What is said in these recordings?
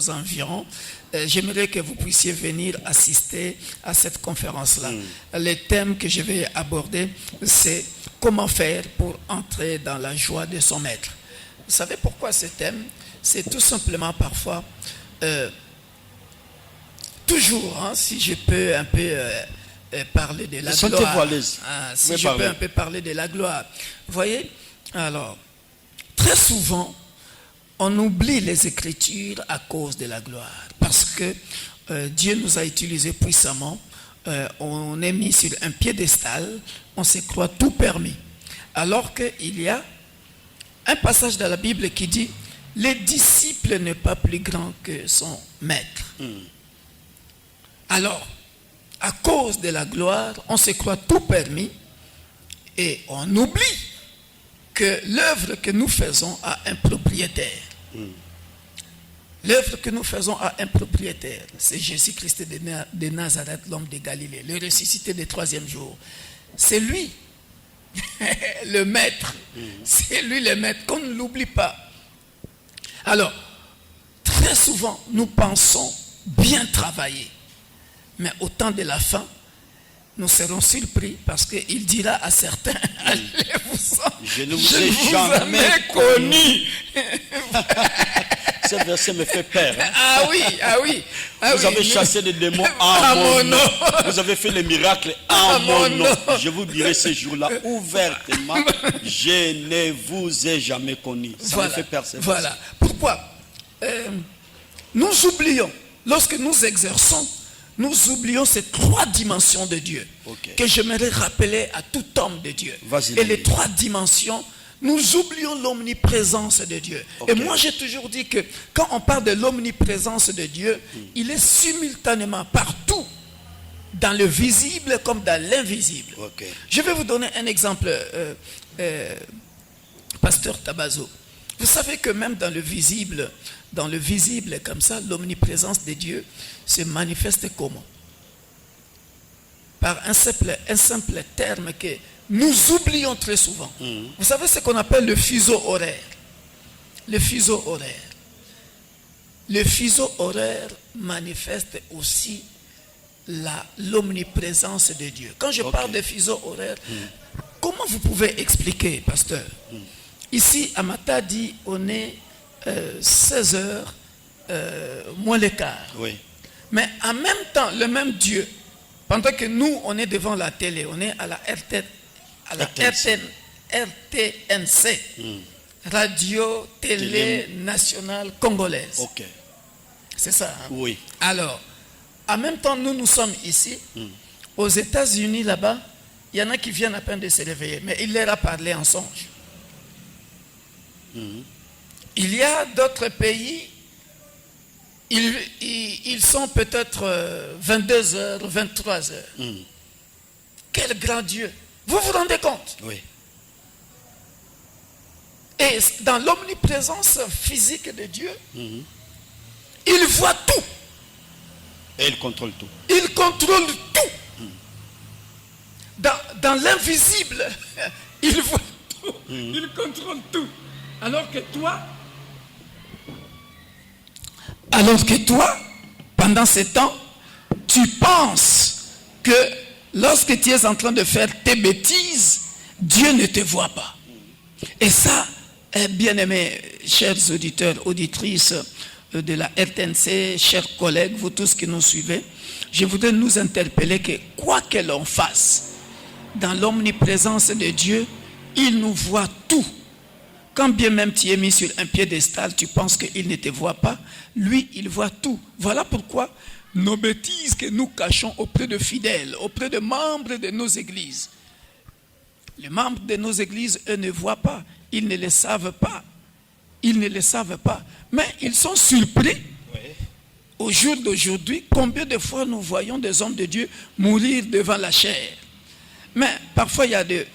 aux environs, j'aimerais que vous puissiez venir assister à cette conférence-là. Le thème que je vais aborder, c'est comment faire pour entrer dans la joie de son maître. Vous savez pourquoi ce thème? C'est tout simplement parfois, toujours, si je peux un peu parler de la gloire. Si je peux un peu parler de la gloire. Vous voyez? Alors, très souvent, on oublie les Écritures à cause de la gloire. Parce que Dieu nous a utilisés puissamment. On est mis sur un piédestal. On se croit tout permis. Alors qu'il y a un passage dans la Bible qui dit « Les disciples n'est pas plus grand que son maître. Alors, à cause de la gloire, on se croit tout permis et on oublie que l'œuvre que nous faisons a un propriétaire. L'œuvre que nous faisons a un propriétaire. C'est Jésus-Christ de Nazareth, l'homme de Galilée, le ressuscité du troisième jour. C'est lui, le maître. C'est lui le maître, qu'on ne l'oublie pas. Alors, très souvent, nous pensons bien travailler. Mais au temps de la fin, nous serons surpris parce qu'il dira à certains, allez-vous-en, je ne vous ai jamais connu. Ce verset me fait peur. Ah oui. Vous avez chassé des démons en mon nom. Vous avez fait les miracles en mon nom. Je vous dirai ce jour-là ouvertement, je ne vous ai jamais connu. Ça me fait peur. Voilà. Pourquoi? Nous oublions, lorsque nous exerçons, nous oublions ces trois dimensions de Dieu que j'aimerais rappeler à tout homme de Dieu. Et les trois dimensions, nous oublions l'omniprésence de Dieu. Et moi, j'ai toujours dit que quand on parle de l'omniprésence de Dieu, il est simultanément partout, dans le visible comme dans l'invisible. Je vais vous donner un exemple, Pasteur Tabazo. Vous savez que même dans le visible comme ça, l'omniprésence de Dieu se manifeste comment? Par un simple terme que nous oublions très souvent. Vous savez ce qu'on appelle le fuseau horaire. Le fuseau horaire. Le fuseau horaire manifeste aussi l'omniprésence de Dieu. Quand je parle de fuseau horaire, comment vous pouvez expliquer, pasteur? Ici, à Matadi, on est 16h moins le quart. Mais en même temps, le même Dieu, pendant que nous, on est devant la télé, on est à la RTNC, Radio Télé Nationale Congolaise. C'est ça. Oui. Alors, en même temps, nous sommes ici. Aux États-Unis, là-bas, il y en a qui viennent à peine de se réveiller, mais il leur a parlé en songe. Il y a d'autres pays, ils sont peut-être 22h, 23h. Quel grand Dieu! Vous vous rendez compte? Oui. Et dans l'omniprésence physique de Dieu, il voit tout. Et il contrôle tout. Il contrôle tout. Dans l'invisible, il voit tout. Il contrôle tout. Alors que toi, pendant ce temps, tu penses que lorsque tu es en train de faire tes bêtises, Dieu ne te voit pas. Et ça, bien-aimés, chers auditeurs, auditrices de la RTNC, chers collègues, vous tous qui nous suivez, je voudrais nous interpeller que quoi que l'on fasse, dans l'omniprésence de Dieu, il nous voit tout. Quand bien même tu es mis sur un piédestal, tu penses qu'il ne te voit pas. Lui, il voit tout. Voilà pourquoi nos bêtises que nous cachons auprès de fidèles, auprès de membres de nos églises. Les membres de nos églises, eux, ne voient pas. Ils ne le savent pas. Ils ne le savent pas. Mais ils sont surpris. Au jour d'aujourd'hui, combien de fois nous voyons des hommes de Dieu mourir devant la chair. Mais parfois, il y a des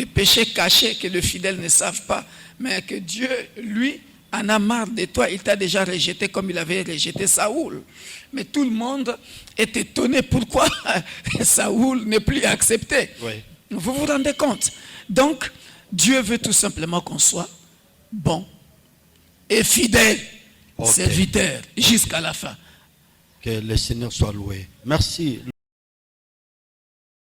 péchés cachés que les fidèles ne savent pas, mais que Dieu, lui, en a marre de toi. Il t'a déjà rejeté comme il avait rejeté Saoul. Mais tout le monde est étonné pourquoi Saoul n'est plus accepté. Vous vous rendez compte? Donc, Dieu veut tout simplement qu'on soit bon et fidèle. Ok. serviteur jusqu'à la fin. Que le Seigneur soit loué. Merci.